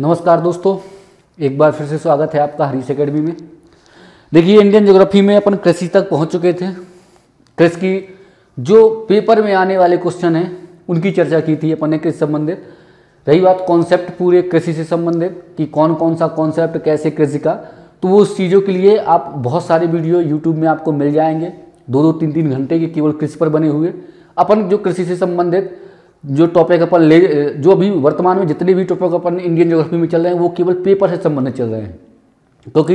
नमस्कार दोस्तों, एक बार फिर से स्वागत है आपका हरीश एकेडमी में। देखिए, इंडियन ज्योग्राफी में अपन कृषि तक पहुंच चुके थे। कृषि की जो पेपर में आने वाले क्वेश्चन हैं उनकी चर्चा की थी अपन ने कृषि संबंधित। रही बात कॉन्सेप्ट पूरे कृषि से संबंधित कि कौन कौन सा कॉन्सेप्ट कैसे कृषि का, तो वो उस चीज़ों के लिए आप बहुत सारे वीडियो यूट्यूब में आपको मिल जाएंगे, 2-2, 3-3 घंटे के केवल कृषि पर बने हुए। अपन जो कृषि से संबंधित जो टॉपिक अपन जो अभी वर्तमान में जितने भी टॉपिक अपन इंडियन ज्योग्राफी में चल रहे हैं वो केवल पेपर से संबंधित चल रहे हैं, क्योंकि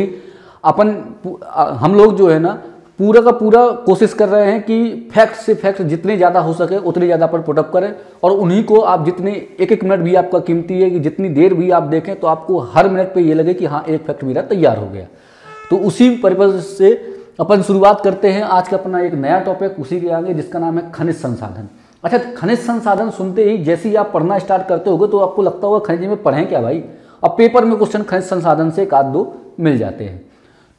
हम लोग जो है ना पूरा का पूरा कोशिश कर रहे हैं कि फैक्ट से फैक्ट जितने ज़्यादा हो सके उतने ज़्यादा अपन पुटअप करें, और उन्हीं को आप जितने एक मिनट भी आपका कीमती है कि जितनी देर भी आप देखें तो आपको हर मिनट पे ये लगे कि हाँ एक फैक्ट मेरा तैयार हो गया। तो उसी पर्पज से अपन शुरुआत करते हैं आज का अपना एक नया टॉपिक उसी के आगे, जिसका नाम है खनिज संसाधन। अच्छा, खनिज संसाधन सुनते ही जैसे ही आप पढ़ना स्टार्ट करते होगे तो आपको लगता होगा खनिज में पढ़ें क्या भाई। अब पेपर में क्वेश्चन खनिज संसाधन से 1-2 मिल जाते हैं,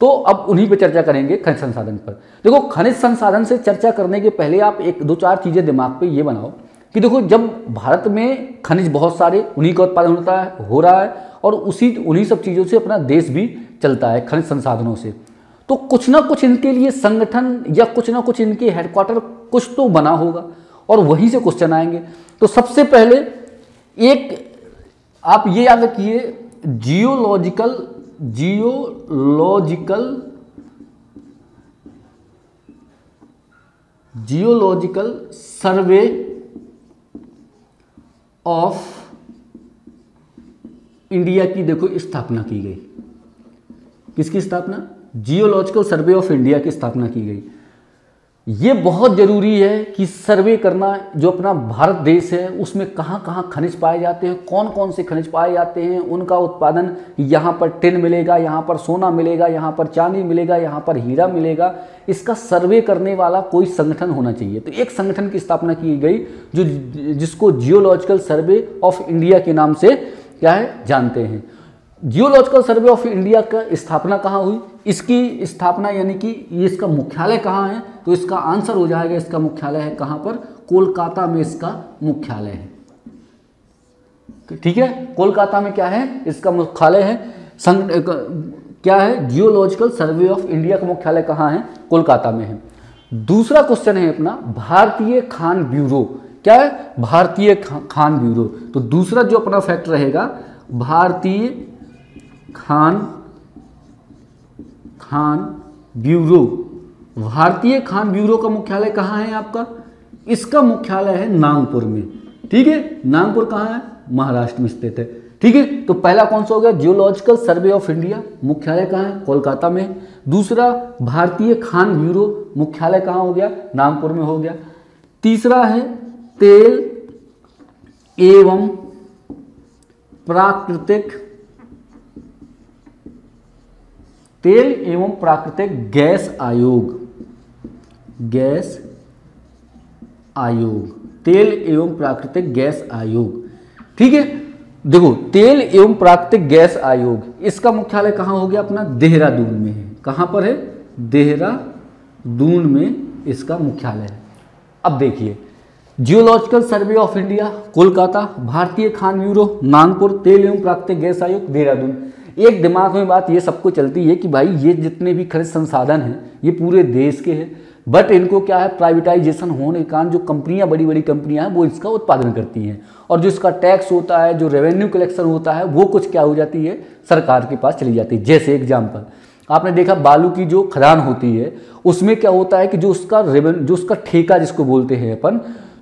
तो अब उन्हीं पे चर्चा करेंगे खनिज संसाधन पर। देखो, खनिज संसाधन से चर्चा करने के पहले आप 1-2-4 चीज़ें दिमाग पे ये बनाओ कि देखो, जब भारत में खनिज बहुत सारे उन्हीं का उत्पादन हो रहा है और उन्हीं सब चीज़ों से अपना देश भी चलता है, खनिज संसाधनों से। तो कुछ ना कुछ इनके लिए संगठन या कुछ ना कुछ इनके हेडक्वार्टर कुछ तो बना होगा और वहीं से क्वेश्चन आएंगे। तो सबसे पहले एक आप ये याद रखिए, जियोलॉजिकल सर्वे ऑफ इंडिया की देखो स्थापना की गई। किसकी स्थापना? जियोलॉजिकल सर्वे ऑफ इंडिया की स्थापना की गई। ये बहुत ज़रूरी है कि सर्वे करना, जो अपना भारत देश है उसमें कहाँ कहाँ खनिज पाए जाते हैं, कौन कौन से खनिज पाए जाते हैं, उनका उत्पादन, यहाँ पर टिन मिलेगा, यहाँ पर सोना मिलेगा, यहाँ पर चांदी मिलेगा, यहाँ पर हीरा मिलेगा, इसका सर्वे करने वाला कोई संगठन होना चाहिए। तो एक संगठन की स्थापना की गई जिसको जियोलॉजिकल सर्वे ऑफ इंडिया के नाम से क्या है जानते हैं। जियोलॉजिकल सर्वे ऑफ इंडिया का स्थापना कहाँ हुई? इसकी स्थापना यानी कि ये इसका मुख्यालय कहाँ है? तो इसका आंसर हो जाएगा, इसका मुख्यालय है कहाँ पर? कोलकाता में इसका मुख्यालय है। ठीक है, कोलकाता में क्या है? इसका मुख्यालय है। क्या है? जियोलॉजिकल सर्वे ऑफ इंडिया का मुख्यालय कहाँ है? कोलकाता में है। दूसरा क्वेश्चन है अपना भारतीय खान ब्यूरो। क्या है? भारतीय खान ब्यूरो। तो दूसरा जो अपना फैक्ट रहेगा, भारतीय खान ब्यूरो। भारतीय खान ब्यूरो का मुख्यालय कहाँ है आपका? इसका मुख्यालय है नागपुर में। ठीक है, नागपुर कहाँ है? महाराष्ट्र में स्थित है। ठीक है, तो पहला कौन सा हो गया? जियोलॉजिकल सर्वे ऑफ इंडिया, मुख्यालय कहाँ है? कोलकाता में। दूसरा भारतीय खान ब्यूरो, मुख्यालय कहाँ हो गया? नागपुर में हो गया। तीसरा है तेल एवं प्राकृतिक गैस आयोग। तेल एवं प्राकृतिक गैस आयोग। ठीक है, देखो, तेल एवं प्राकृतिक गैस आयोग, इसका मुख्यालय कहाँ हो गया अपना? देहरादून में है। कहाँ पर है? देहरादून में इसका मुख्यालय है। अब देखिए, geological survey of India Kolkata, भारतीय खान ब्यूरो नागपुर, तेल एवं प्राकृतिक गैस आयोग देहरादून। एक दिमाग में बात ये सबको चलती है कि भाई ये जितने भी खनिज संसाधन हैं ये पूरे देश के हैं, बट इनको क्या है, प्राइवेटाइजेशन होने के कारण जो कंपनियां, बड़ी बड़ी कंपनियां हैं वो इसका उत्पादन करती हैं, और जो इसका टैक्स होता है, जो रेवेन्यू कलेक्शन होता है, वो कुछ क्या हो जाती है, सरकार के पास चली जाती है। जैसे एग्जाम्पल आपने देखा, बालू की जो खदान होती है उसमें क्या होता है कि जो उसका ठेका जिसको बोलते हैं अपन,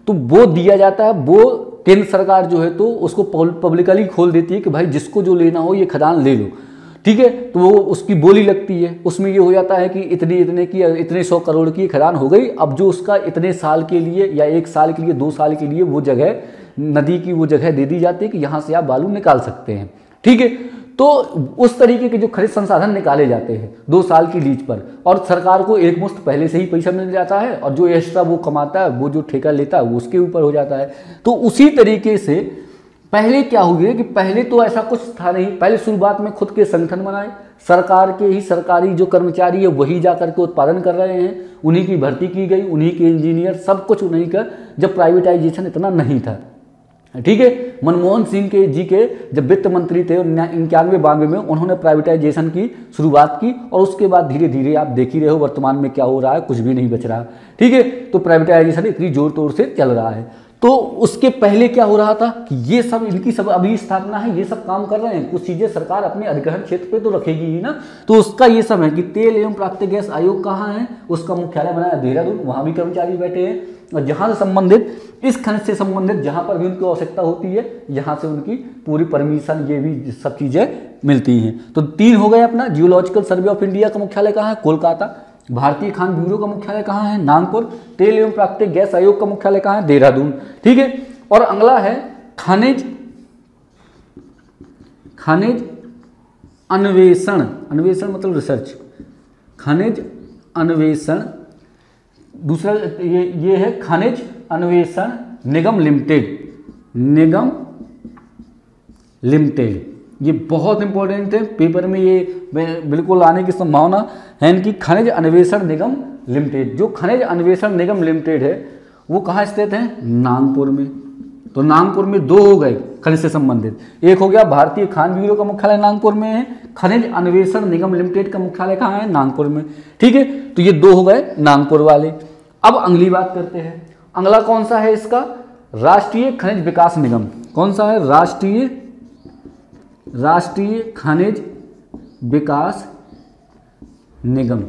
तो वो दिया जाता है, वो केंद्र सरकार जो है तो उसको पब्लिकली खोल देती है कि भाई जिसको जो लेना हो ये खदान ले लो। ठीक है, तो वो उसकी बोली लगती है, उसमें ये हो जाता है कि इतने 100 करोड़ की खदान हो गई। अब जो उसका इतने साल के लिए या 1 साल के लिए 2 साल के लिए वो जगह, नदी की वो जगह दे दी जाती है कि यहाँ से आप बालू निकाल सकते हैं। ठीक है, तो उस तरीके के जो खनिज संसाधन निकाले जाते हैं 2 साल की लीज पर, और सरकार को एक मुश्त पहले से ही पैसा मिल जाता है, और जो एक्स्ट्रा वो कमाता है, वो जो ठेका लेता है वो उसके ऊपर हो जाता है। तो उसी तरीके से पहले क्या हो गया कि पहले तो ऐसा कुछ था नहीं। पहले शुरुआत में खुद के संगठन बनाए, सरकार के ही सरकारी जो कर्मचारी है वही जाकर के उत्पादन कर रहे हैं, उन्हीं की भर्ती की गई, उन्हीं के इंजीनियर, सब कुछ उन्हीं का, जब प्राइवेटाइजेशन इतना नहीं था। ठीक है। मनमोहन सिंह के जी के जब वित्त मंत्री थे 91-92 में, उन्होंने प्राइवेटाइजेशन की शुरुआत की और उसके बाद धीरे धीरे आप देख ही रहे हो वर्तमान में क्या हो रहा है, कुछ भी नहीं बच रहा। ठीक है, तो प्राइवेटाइजेशन इतनी जोर तोर से चल रहा है। तो उसके पहले क्या हो रहा था कि ये सब इनकी सब अभी स्थापना है, ये सब काम कर रहे हैं, कुछ चीजें सरकार अपने अधिग्रहण क्षेत्र पे तो रखेगी ही ना। तो उसका ये सब है कि तेल एवं प्राकृतिक गैस आयोग कहाँ है, उसका मुख्यालय बनाया देहरादून, वहां भी कर्मचारी बैठे हैं और जहां से संबंधित इस खनिज से संबंधित जहां पर भी उनकी आवश्यकता होती है, यहाँ से उनकी पूरी परमिशन ये भी सब चीजें मिलती हैं। तो 3 हो गए अपना। जियोलॉजिकल सर्वे ऑफ इंडिया का मुख्यालय कहाँ है, कोलकाता। भारतीय खान ब्यूरो का मुख्यालय कहाँ है, नागपुर। तेल एवं प्राकृतिक गैस आयोग का मुख्यालय कहाँ है, देहरादून। ठीक है, और अगला है खनिज अन्वेषण, अन्वेषण मतलब रिसर्च, खनिज अन्वेषण। दूसरा ये है खनिज अन्वेषण निगम लिमिटेड, निगम लिमिटेड। ये बहुत इंपॉर्टेंट है, पेपर में ये बिल्कुल आने की संभावना है इनकी। खनिज अन्वेषण निगम लिमिटेड, जो खनिज अन्वेषण निगम लिमिटेड है वो कहाँ स्थित है, नागपुर में। तो नागपुर में 2 हो गए खनिज से संबंधित। एक हो गया भारतीय खान ब्यूरो का मुख्यालय नागपुर में है, खनिज अन्वेषण निगम लिमिटेड का मुख्यालय कहाँ है, नागपुर में। ठीक है, तो ये 2 हो गए नागपुर वाले। अब अगली बात करते हैं, अगला कौन सा है इसका, राष्ट्रीय खनिज विकास निगम। कौन सा है, राष्ट्रीय खनिज विकास निगम।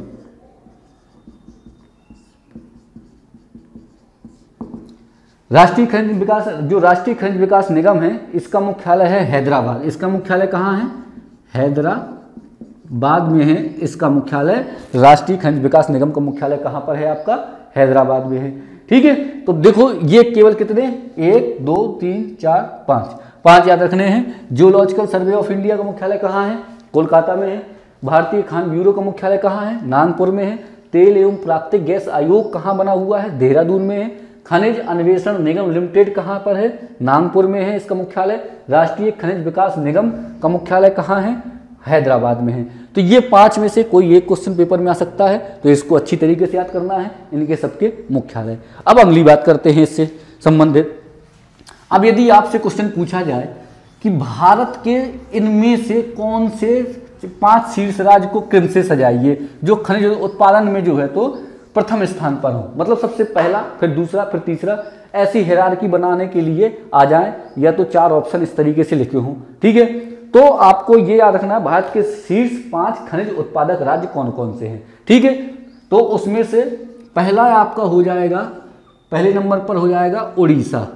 राष्ट्रीय खनिज विकास, जो राष्ट्रीय खनिज विकास निगम है इसका मुख्यालय है हैदराबाद। इसका मुख्यालय कहाँ है, हैदराबाद में है इसका मुख्यालय। राष्ट्रीय खनिज विकास निगम का मुख्यालय कहाँ पर है आपका, हैदराबाद में है। ठीक है, तो देखो ये केवल कितने, 1 2 3 4 5 याद रखने हैं। जियोलॉजिकल सर्वे ऑफ इंडिया का मुख्यालय कहाँ है, कोलकाता में है। भारतीय खान ब्यूरो का मुख्यालय कहाँ है, नागपुर में है। तेल एवं प्राकृतिक गैस आयोग कहाँ बना हुआ है, देहरादून में है। खनिज अन्वेषण निगम लिमिटेड कहाँ पर है, नागपुर में है इसका मुख्यालय। राष्ट्रीय खनिज विकास निगम का मुख्यालय कहाँ है, हैदराबाद में है। तो ये 5 में से कोई एक क्वेश्चन पेपर में आ सकता है, तो इसको अच्छी तरीके से याद करना है, इनके सबके मुख्यालय। अब अगली बात करते हैं इससे संबंधित। अब यदि आपसे क्वेश्चन पूछा जाए कि भारत के इनमें से कौन से 5 शीर्ष राज्य को क्रम से सजाइए जो खनिज उत्पादन में जो है तो प्रथम स्थान पर हो, मतलब सबसे पहला, फिर दूसरा, फिर तीसरा, ऐसी हायरार्की बनाने के लिए आ जाएं, या तो 4 ऑप्शन इस तरीके से लिखे हों। ठीक है, तो आपको ये याद रखना है भारत के शीर्ष 5 खनिज उत्पादक राज्य कौन कौन से हैं। ठीक है, तो उसमें से पहला आपका हो जाएगा, पहले नंबर पर हो जाएगा उड़ीसा।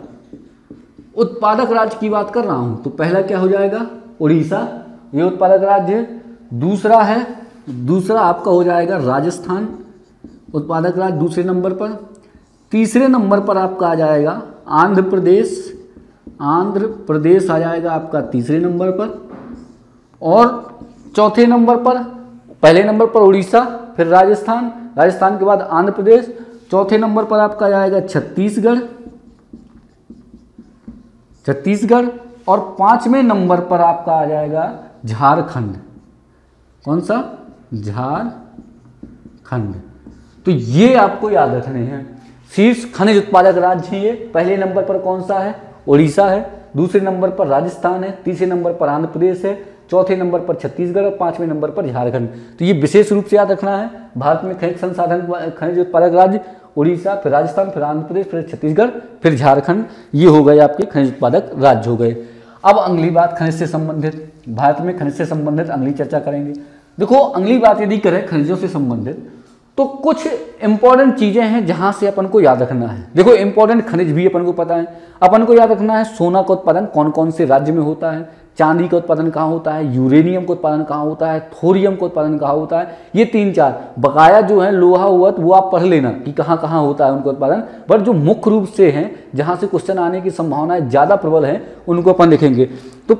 उत्पादक राज्य की बात कर रहा हूं तो पहला क्या हो जाएगा, उड़ीसा, ये उत्पादक राज्य है। दूसरा आपका हो जाएगा राजस्थान, उत्पादक राज्य दूसरे नंबर पर। तीसरे नंबर पर आपका आ जाएगा आंध्र प्रदेश आ जाएगा आपका तीसरे नंबर पर। और चौथे नंबर पर, पहले नंबर पर उड़ीसा, फिर राजस्थान के बाद आंध्र प्रदेश। चौथे नंबर पर आपका आ जाएगा छत्तीसगढ़ और 5वें नंबर पर आपका आ जाएगा झारखंड। कौन सा, झारखंड। तो ये आपको याद रखने हैं, शीर्ष खनिज उत्पादक राज्य है ये। पहले नंबर पर कौन सा है, उड़ीसा है। दूसरे नंबर पर राजस्थान है। तीसरे नंबर पर आंध्र प्रदेश है। चौथे नंबर पर छत्तीसगढ़ और 5वें नंबर पर झारखंड। तो ये विशेष रूप से याद रखना है, भारत में खनिज उत्पादक राज्य उड़ीसा, फिर राजस्थान, फिर आंध्र प्रदेश, फिर छत्तीसगढ़, फिर झारखंड, ये हो गए आपके खनिज उत्पादक राज्य हो गए। अब अगली बात खनिज से संबंधित, भारत में खनिज से संबंधित अगली चर्चा करेंगे। देखो अगली बात यदि करें खनिजों से संबंधित तो कुछ इंपॉर्टेंट चीजें हैं जहां से अपन को याद रखना है। देखो इंपॉर्टेंट खनिज भी अपन को पता है, अपन को याद रखना है सोना का उत्पादन कौन कौन से राज्य में होता है, चांदी का उत्पादन कहाँ होता है, यूरेनियम का उत्पादन कहाँ होता है, थोरियम का उत्पादन कहाँ होता है। ये 3-4 बकाया जो है लोहा हुआ तो वो आप पढ़ लेना कि कहाँ कहाँ होता है उनका उत्पादन, पर जो मुख्य रूप से हैं जहाँ से क्वेश्चन आने की संभावनाएं ज़्यादा प्रबल हैं उनको अपन देखेंगे। तो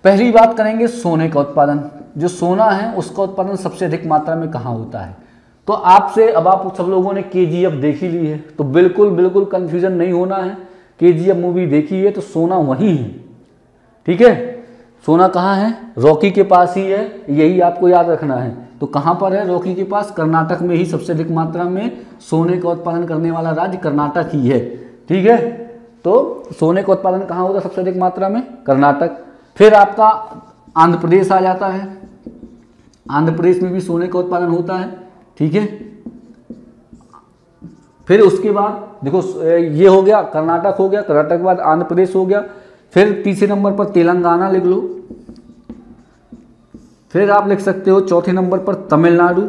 पहली बात करेंगे सोने का उत्पादन। जो सोना है उसका उत्पादन सबसे अधिक मात्रा में कहाँ होता है। तो आपसे अब आप सब लोगों ने KGF देखी ली है तो बिल्कुल कंफ्यूजन नहीं होना है। KGF मूवी देखी है तो सोना वहीं है, ठीक है। सोना कहाँ है, रॉकी के पास ही है, यही आपको याद रखना है। तो कहाँ पर है, रॉकी के पास, कर्नाटक में ही सबसे अधिक मात्रा में सोने का उत्पादन करने वाला राज्य कर्नाटक ही है, ठीक है। तो सोने का उत्पादन कहाँ होता है सबसे अधिक मात्रा में? कर्नाटक। फिर आपका आंध्र प्रदेश आ जाता है, आंध्र प्रदेश में भी सोने का उत्पादन होता है, ठीक है। फिर उसके बाद देखो ये हो गया कर्नाटक हो गया, कर्नाटक के बाद आंध्र प्रदेश हो गया, फिर तीसरे नंबर पर तेलंगाना लिख लो, फिर आप लिख सकते हो चौथे नंबर पर तमिलनाडु।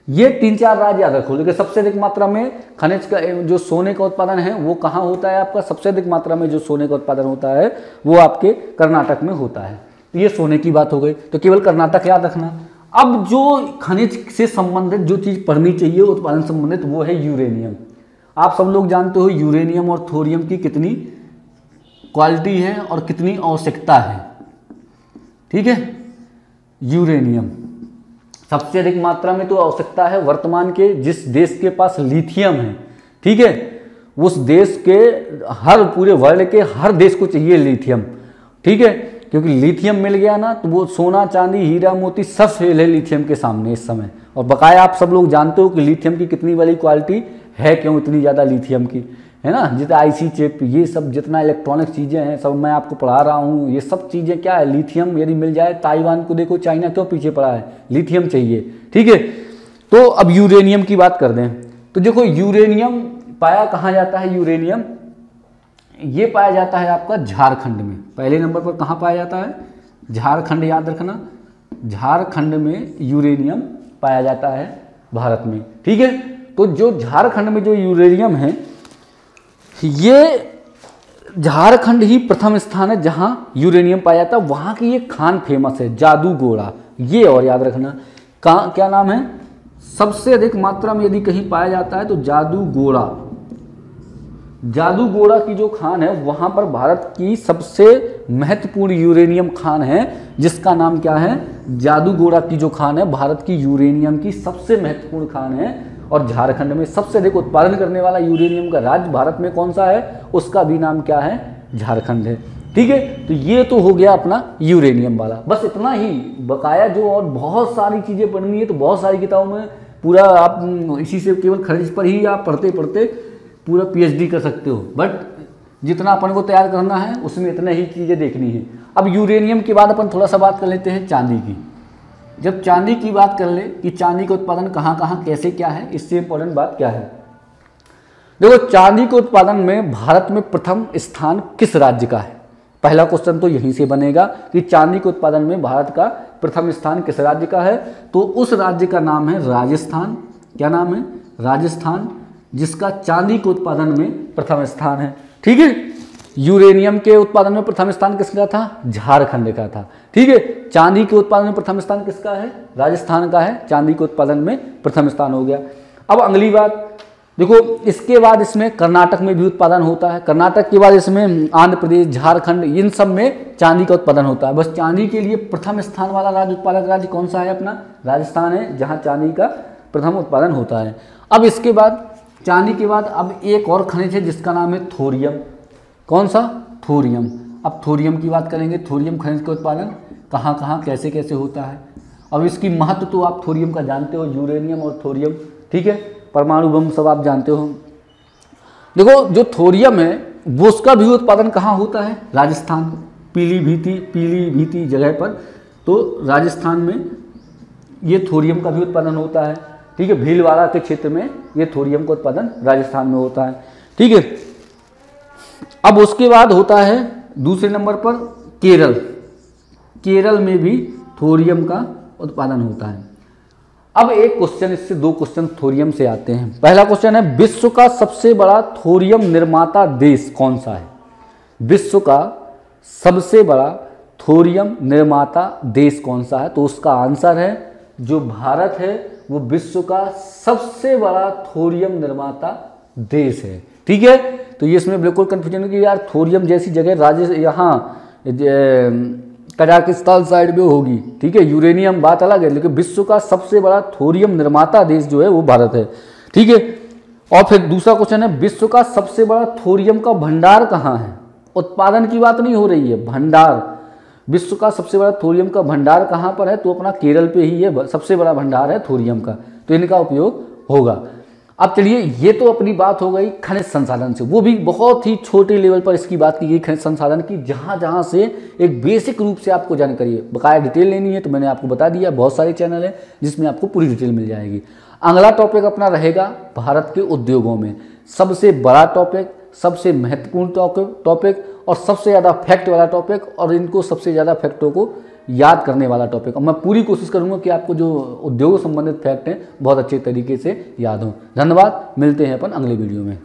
ये 3-4 राज्य याद रखो। लेकिन सबसे अधिक मात्रा में खनिज का जो सोने का उत्पादन है वो कहाँ होता है आपका? सबसे अधिक मात्रा में जो सोने का उत्पादन होता है वो आपके कर्नाटक में होता है। तो ये सोने की बात हो गई, तो केवल कर्नाटक याद रखना। अब जो खनिज से संबंधित जो चीज़ पढ़नी चाहिए उत्पादन संबंधित वो है यूरेनियम। आप सब लोग जानते हो यूरेनियम और थोरियम की कितनी क्वालिटी है और कितनी आवश्यकता है, ठीक है। यूरेनियम सबसे अधिक मात्रा में तो आवश्यकता है वर्तमान के जिस देश के पास लिथियम है, ठीक है, उस देश के हर पूरे वर्ल्ड के हर देश को चाहिए लिथियम, ठीक है। क्योंकि लिथियम मिल गया ना तो वो सोना चांदी हीरा मोती सब फेल है लिथियम के सामने इस समय। और बकाया आप सब लोग जानते हो कि लिथियम की कितनी वाली क्वालिटी है, क्यों इतनी ज़्यादा लिथियम की, है ना। जितना आईसी चिप ये सब जितना इलेक्ट्रॉनिक चीज़ें हैं सब मैं आपको पढ़ा रहा हूँ, ये सब चीज़ें क्या है लिथियम यदि मिल जाए। ताइवान को देखो, चाइना क्यों पीछे पड़ा है, लिथियम चाहिए, ठीक है। तो अब यूरेनियम की बात कर दें तो देखो यूरेनियम पाया कहाँ जाता है? यूरेनियम ये पाया जाता है आपका झारखंड में। पहले नंबर पर कहाँ पाया जाता है? झारखंड, याद रखना, झारखंड में यूरेनियम पाया जाता है भारत में, ठीक है। तो जो झारखंड में जो यूरेनियम है ये झारखंड ही प्रथम स्थान है जहां यूरेनियम पाया जाता है। वहां की ये खान फेमस है जादूगोड़ा, ये और याद रखना। क्या नाम है? सबसे अधिक मात्रा में यदि कहीं पाया जाता है तो जादूगोड़ा, जादूगोड़ा की जो खान है वहां पर भारत की सबसे महत्वपूर्ण यूरेनियम खान है जिसका नाम क्या है? जादूगोड़ा की जो खान है भारत की यूरेनियम की सबसे महत्वपूर्ण खान है। और झारखंड में सबसे अधिक उत्पादन करने वाला यूरेनियम का राज्य भारत में कौन सा है? उसका भी नाम क्या है? झारखंड है, ठीक है। तो ये तो हो गया अपना यूरेनियम वाला, बस इतना ही। बकाया जो और बहुत सारी चीज़ें पढ़नी है तो बहुत सारी किताबों में पूरा आप इसी से केवल खनिज पर ही आप पढ़ते पढ़ते पूरा पीएचडी कर सकते हो। बट जितना अपन को तैयार करना है उसमें इतने ही चीज़ें देखनी है। अब यूरेनियम के बाद अपन थोड़ा सा बात कर लेते हैं चांदी की। जब चांदी की बात कर ले कि चांदी का उत्पादन कहाँ कहाँ कैसे क्या है, इससे इंपॉर्टेंट बात क्या है? देखो चांदी के उत्पादन में भारत में प्रथम स्थान किस राज्य का है? पहला क्वेश्चन तो यहीं से बनेगा कि चांदी के उत्पादन में भारत का प्रथम स्थान किस राज्य का है? तो उस राज्य का नाम है राजस्थान। क्या नाम है? राजस्थान, जिसका चांदी के उत्पादन में प्रथम स्थान है, ठीक है। यूरेनियम के उत्पादन में प्रथम स्थान किसका था? झारखंड का था, ठीक है। चांदी के उत्पादन में प्रथम स्थान किसका है? राजस्थान का है। चांदी के उत्पादन में प्रथम स्थान हो गया। अब अगली बात देखो, इसके बाद इसमें कर्नाटक में भी उत्पादन होता है। कर्नाटक के बाद इसमें आंध्र प्रदेश, झारखंड, इन सब में चांदी का उत्पादन होता है। बस चांदी के लिए प्रथम स्थान वाला राज्य उत्पादक राज्य कौन सा है? अपना राजस्थान है, जहाँ चांदी का प्रथम उत्पादन होता है। अब इसके बाद चांदी के बाद अब एक और खनिज है जिसका नाम है थोरियम। कौन सा? थोरियम। अब थोरियम की बात करेंगे। थोरियम खनिज का उत्पादन कहाँ कहाँ कैसे कैसे होता है? अब इसकी महत्व तो आप थोरियम का जानते हो, यूरेनियम और थोरियम, ठीक है। परमाणु बम सब आप जानते हो। देखो जो थोरियम है वो उसका भी उत्पादन कहाँ होता है? राजस्थान, पीलीभीती जगह पर। तो राजस्थान में ये थोरियम का भी उत्पादन होता है, ठीक है। भीलवाड़ा के क्षेत्र में ये थोरियम का उत्पादन राजस्थान में होता है, ठीक है। अब उसके बाद होता है दूसरे नंबर पर केरल। केरल में भी थोरियम का उत्पादन होता है। अब एक क्वेश्चन, इससे दो क्वेश्चन थोरियम से आते हैं। पहला क्वेश्चन है विश्व का सबसे बड़ा थोरियम निर्माता देश कौन सा है? विश्व का सबसे बड़ा थोरियम निर्माता देश कौन सा है? तो उसका आंसर है जो भारत है वो विश्व का सबसे बड़ा थोरियम निर्माता देश है, ठीक है। तो ये इसमें बिल्कुल कंफ्यूजन है कि यार थोरियम जैसी जगह यहाँ कजाकिस्तान साइड में होगी, ठीक है। यूरेनियम बात अलग है, लेकिन विश्व का सबसे बड़ा थोरियम निर्माता देश जो है वो भारत है, ठीक है। और फिर दूसरा क्वेश्चन है विश्व का सबसे बड़ा थोरियम का भंडार कहाँ है? उत्पादन की बात नहीं हो रही है, भंडार। विश्व का सबसे बड़ा थोरियम का भंडार कहाँ पर है? तो अपना केरल पे ही है सबसे बड़ा भंडार है थोरियम का, तो इनका उपयोग होगा। अब चलिए, ये तो अपनी बात हो गई खनिज संसाधन से, वो भी बहुत ही छोटे लेवल पर इसकी बात की गई खनिज संसाधन की, जहाँ जहाँ से एक बेसिक रूप से आपको जानकारी है। बकाया डिटेल लेनी है तो मैंने आपको बता दिया, बहुत सारे चैनल हैं जिसमें आपको पूरी डिटेल मिल जाएगी। अगला टॉपिक अपना रहेगा भारत के उद्योगों में सबसे बड़ा टॉपिक, सबसे महत्वपूर्ण टॉपिक और सबसे ज़्यादा फैक्ट वाला टॉपिक, और इनको सबसे ज़्यादा फैक्टों को याद करने वाला टॉपिक। और मैं पूरी कोशिश करूंगा कि आपको जो उद्योग संबंधित फैक्ट हैं बहुत अच्छे तरीके से याद हों। धन्यवाद, मिलते हैं अपन अगले वीडियो में।